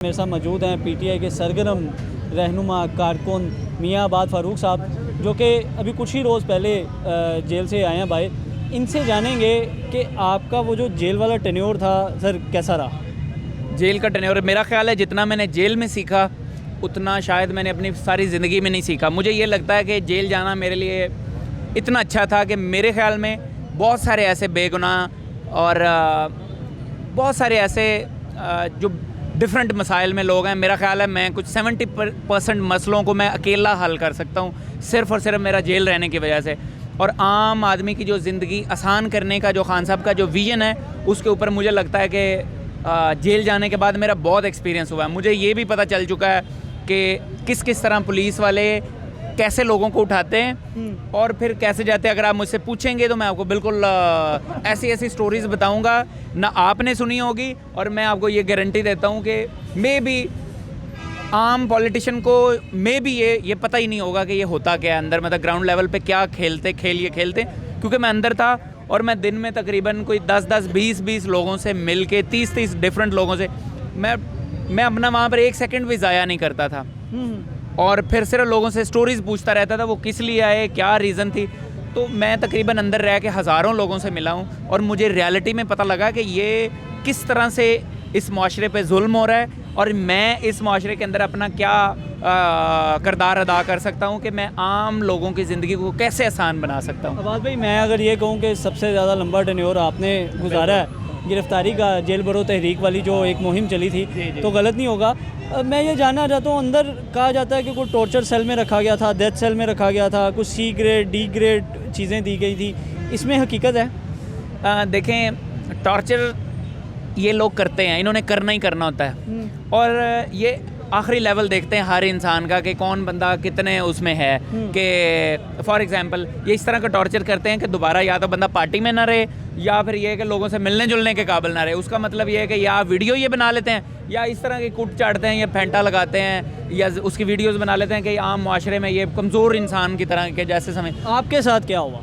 मेरे साथ मौजूद हैं पीटीआई के सरगर्म रहनुमा कारकुन मियां आबाद फ़ारूक साहब, जो कि अभी कुछ ही रोज़ पहले जेल से आए हैं बाहर। इनसे जानेंगे कि आपका वो जो जेल वाला टेन्योर था सर कैसा रहा। जेल का टेन्योर मेरा ख्याल है जितना मैंने जेल में सीखा उतना शायद मैंने अपनी सारी ज़िंदगी में नहीं सीखा। मुझे ये लगता है कि जेल जाना मेरे लिए इतना अच्छा था कि मेरे ख्याल में बहुत सारे ऐसे बेगुनाह और बहुत सारे ऐसे जो डिफरेंट मसाइल में लोग हैं, मेरा ख्याल है मैं कुछ 70% मसलों को मैं अकेला हल कर सकता हूँ सिर्फ़ और सिर्फ मेरा जेल रहने की वजह से। और आम आदमी की जो ज़िंदगी आसान करने का जो खान साहब का जो विज़न है उसके ऊपर मुझे लगता है कि जेल जाने के बाद मेरा बहुत एक्सपीरियंस हुआ है। मुझे ये भी पता चल चुका है कि किस किस तरह पुलिस वाले कैसे लोगों को उठाते हैं और फिर कैसे जाते हैं। अगर आप मुझसे पूछेंगे तो मैं आपको बिल्कुल ऐसी ऐसी स्टोरीज़ बताऊंगा ना आपने सुनी होगी, और मैं आपको ये गारंटी देता हूँ कि मे बी आम पॉलिटिशियन को ये पता ही नहीं होगा कि ये होता क्या है अंदर, मतलब ग्राउंड लेवल पे क्या खेलते, क्योंकि मैं अंदर था और मैं दिन में तकरीबन कोई 10-10, 20-20 लोगों से मिल के 30-30 डिफरेंट लोगों से मैं अपना वहाँ पर एक सेकंड भी ज़ाया नहीं करता था। और फिर सिर्फ लोगों से स्टोरीज़ पूछता रहता था, वो किस लिए आए, क्या रीज़न थी। तो मैं तकरीबन अंदर रह के हज़ारों लोगों से मिला हूँ और मुझे रियलिटी में पता लगा कि ये किस तरह से इस माशरे पे जुल्म हो रहा है और मैं इस माशरे के अंदर अपना क्या किरदार अदा कर सकता हूँ कि मैं आम लोगों की ज़िंदगी को कैसे आसान बना सकता हूँ। आबाद भाई, मैं अगर ये कहूँ कि सबसे ज़्यादा लंबा टेन्योर आपने गुजारा है, गिरफ्तारी का जेल भरो तहरीक वाली जो एक मुहिम चली थी, तो गलत नहीं होगा। मैं ये जानना चाहता हूँ, अंदर कहा जाता है कि कोई टॉर्चर सेल में रखा गया था, डेथ सेल में रखा गया था, कुछ C ग्रेड D ग्रेड चीज़ें दी गई थी, इसमें हकीकत है? देखें, टॉर्चर ये लोग करते हैं, इन्होंने करना ही करना होता है और ये आखिरी लेवल देखते हैं हर इंसान का कि कौन बंदा कितने उसमें है। कि फॉर एग्जांपल ये इस तरह का टॉर्चर करते हैं कि दोबारा या तो बंदा पार्टी में ना रहे या फिर ये कि लोगों से मिलने जुलने के काबिल ना रहे। उसका मतलब ये है कि या वीडियो ये बना लेते हैं या इस तरह की कुट चाटते हैं या फेंटा लगाते हैं या उसकी वीडियोज़ बना लेते हैं कि आम माशरे में ये कमज़ोर इंसान की तरह के जैसे समय। आपके साथ क्या हुआ?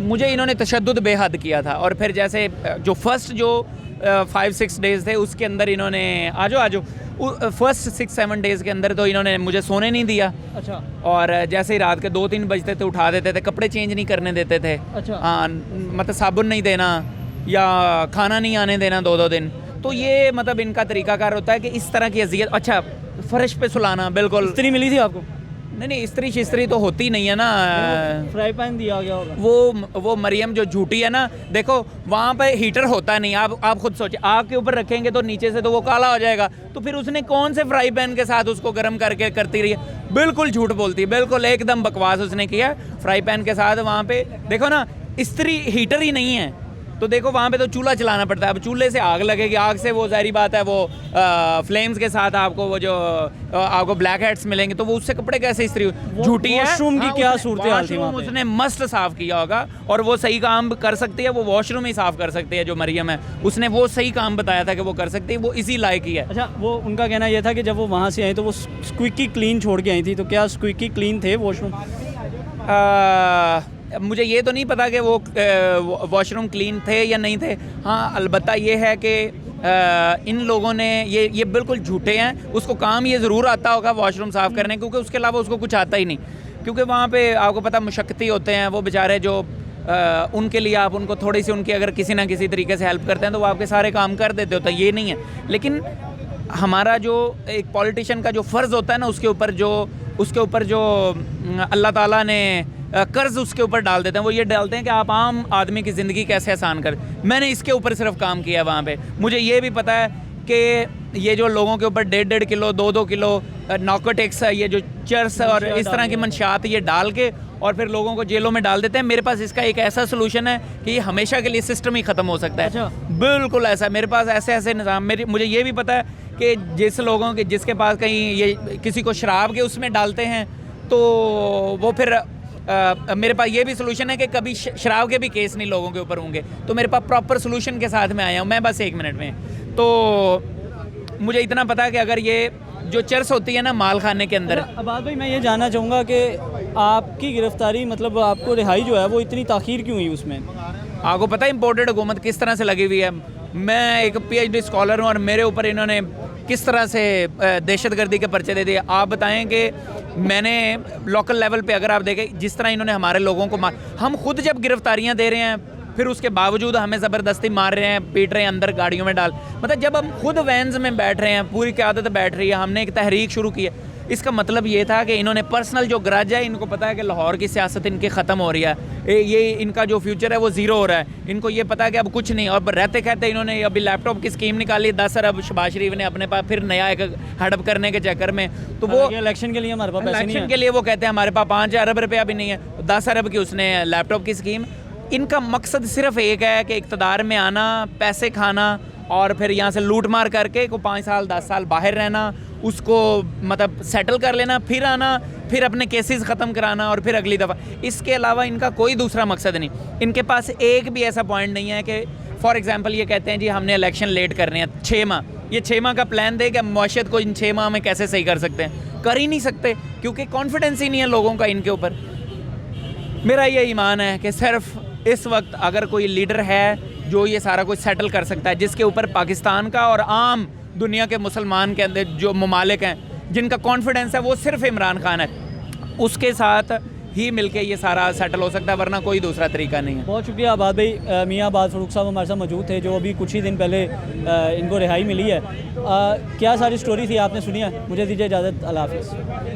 मुझे इन्होंने तशद्दुद बेहद किया था और फिर जैसे जो फर्स्ट जो 5-6 डेज़ थे उसके अंदर इन्होंने आजो फर्स्ट 6-7 डेज़ के अंदर तो इन्होंने मुझे सोने नहीं दिया। अच्छा। और जैसे ही रात के 2-3 बजते थे उठा देते थे, कपड़े चेंज नहीं करने देते थे। अच्छा। हाँ, मतलब साबुन नहीं देना या खाना नहीं आने देना 2-2 दिन। तो ये मतलब इनका तरीकाकार होता है कि इस तरह की अजियत। अच्छा, फर्श पे सुलाना, बिल्कुल। इस्त्री मिली थी आपको? नहीं, इस्त्री शिस्त्री तो होती नहीं है ना। फ्राई पैन दिया गया होगा। वो मरियम जो झूठी है ना, देखो वहाँ पे हीटर होता नहीं। आप खुद सोचिए, आग के ऊपर रखेंगे तो नीचे से तो वो काला हो जाएगा, तो फिर उसने कौन से फ्राई पैन के साथ उसको गर्म करके करती रही है। बिल्कुल झूठ बोलती है, बिल्कुल एकदम बकवास उसने किया। फ्राई पैन के साथ वहाँ पे देखो ना, इस्त्री हीटर ही नहीं है तो देखो वहाँ पे तो चूल्हा चलाना पड़ता है। अब चूल्हे से आग लगेगी, आग से वो ज़ाहिर बात है वो फ्लेम्स के साथ आपको वो जो आपको ब्लैक हेड्स मिलेंगे, तो वो उससे कपड़े कैसे इस्त्री झूठी है। वॉशरूम की क्या सूरत हाल थी वहाँ पे? उसने मस्त साफ़ किया होगा और वो सही काम कर सकती है, वो वॉशरूम ही साफ़ कर सकती है। जो मरियम है उसने वो सही काम बताया था कि वो कर सकती है, वो इसी लायक ही है। अच्छा, वो उनका कहना यह था कि जब वो वहाँ से आई तो वो स्क्विकी क्लीन छोड़ के आई थी, तो क्या स्क्विकी क्लीन थे वॉशरूम? मुझे ये तो नहीं पता कि वो वॉशरूम क्लीन थे या नहीं थे। हाँ, अलबत्ता ये है कि इन लोगों ने ये बिल्कुल झूठे हैं। उसको काम ये ज़रूर आता होगा वॉशरूम साफ़ करने, क्योंकि उसके अलावा उसको कुछ आता ही नहीं। क्योंकि वहाँ पे आपको पता मुशक्कती होते हैं वो बेचारे, जो उनके लिए आप उनको थोड़ी सी उनकी अगर किसी ना किसी तरीके से हेल्प करते हैं तो वो आपके सारे काम कर देते होते हैं, ये नहीं है। लेकिन हमारा जो एक पॉलिटिशियन का जो फ़र्ज़ होता है ना, उसके ऊपर जो अल्लाह ताला ने कर्ज उसके ऊपर डाल देते हैं, वो ये डालते हैं कि आप आम आदमी की ज़िंदगी कैसे आसान कर। मैंने इसके ऊपर सिर्फ काम किया है वहाँ पे। मुझे ये भी पता है कि ये जो लोगों के ऊपर 1.5 किलो 2-2 किलो नार्कोटिक्स है, ये जो चर्स और इस तरह की मंशात ये डाल के और फिर लोगों को जेलों में डाल देते हैं। मेरे पास इसका एक ऐसा सोल्यूशन है कि ये हमेशा के लिए सिस्टम ही ख़त्म हो सकता है। अच्छा। बिल्कुल ऐसा, मेरे पास ऐसे निज़ाम। मुझे ये भी पता है कि जिसके पास कहीं ये किसी को शराब के उसमें डालते हैं तो वो फिर मेरे पास ये भी सोल्यूशन है कि कभी शराब के भी केस नहीं लोगों के ऊपर होंगे, तो मेरे पास प्रॉपर सोल्यूशन के साथ में आया हूँ मैं बस 1 मिनट में। तो मुझे इतना पता है कि अगर ये जो चर्स होती है ना माल खाने के अंदर। आबाद भाई, मैं ये जानना चाहूँगा कि आपकी गिरफ्तारी, मतलब आपको रिहाई जो है वो इतनी ताख़ीर क्यों हुई उसमें? आपको पता है इम्पोर्टेड हुकूमत किस तरह से लगी हुई है। मैं एक PhD स्कॉलर हूँ और मेरे ऊपर इन्होंने किस तरह से दहशतगर्दी के पर्चे दे दिए। आप बताएं कि मैंने लोकल लेवल पे अगर आप देखें जिस तरह इन्होंने हमारे लोगों को हम खुद जब गिरफ्तारियां दे रहे हैं फिर उसके बावजूद हमें ज़बरदस्ती मार रहे हैं, पीट रहे हैं, अंदर गाड़ियों में डाल, मतलब जब हम खुद वैन्स में बैठ रहे हैं, पूरी क़यादत बैठ रही है, हमने एक तहरीक शुरू की है। इसका मतलब ये था कि इन्होंने पर्सनल जो ग्रज है, इनको पता है कि लाहौर की सियासत इनकी ख़त्म हो रही है, ये इनका जो फ्यूचर है वो ज़ीरो हो रहा है, इनको ये पता है कि अब कुछ नहीं। और रहते कहते इन्होंने अभी लैपटॉप की स्कीम निकाली 10 अरब शहबाज शरीफ ने अपने पास फिर नया एक हड़प करने के चक्कर में, तो वो इलेक्शन के लिए हमारे पास पैसे नहीं इलेक्शन है। के लिए वो कहते हैं हमारे पास 5 अरब रुपया भी नहीं है, 10 अरब की उसने लैपटॉप की स्कीम। इनका मकसद सिर्फ एक है कि इक़्तिदार में आना, पैसे खाना और फिर यहाँ से लूट मार करके को 5 साल 10 साल बाहर रहना, उसको मतलब सेटल कर लेना, फिर आना, फिर अपने केसेस ख़त्म कराना और फिर अगली दफ़ा। इसके अलावा इनका कोई दूसरा मकसद नहीं। इनके पास एक भी ऐसा पॉइंट नहीं है कि फॉर एग्जांपल ये कहते हैं जी हमने इलेक्शन लेट करने हैं 6 माह, ये 6 माह का प्लान दे कि मुआशरत को इन 6 माह में कैसे सही कर सकते हैं, कर ही नहीं सकते क्योंकि कॉन्फिडेंस ही नहीं है लोगों का इनके ऊपर। मेरा ये ईमान है कि सिर्फ इस वक्त अगर कोई लीडर है जो ये सारा कुछ सेटल कर सकता है, जिसके ऊपर पाकिस्तान का और आम दुनिया के मुसलमान के अंदर जो ममालिक हैं जिनका कॉन्फिडेंस है वो सिर्फ इमरान खान है, उसके साथ ही मिलके ये सारा सेटल हो सकता है, वरना कोई दूसरा तरीका नहीं है। बहुत शुक्रिया आबाद भाई। मियाँ आबाद फ़रूक साहब हमारे साथ मौजूद थे जो अभी कुछ ही दिन पहले इनको रिहाई मिली है। क्या सारी स्टोरी थी आपने सुनी है। मुझे दीजिए इजाज़त, अल्लाह हाफ़िज़।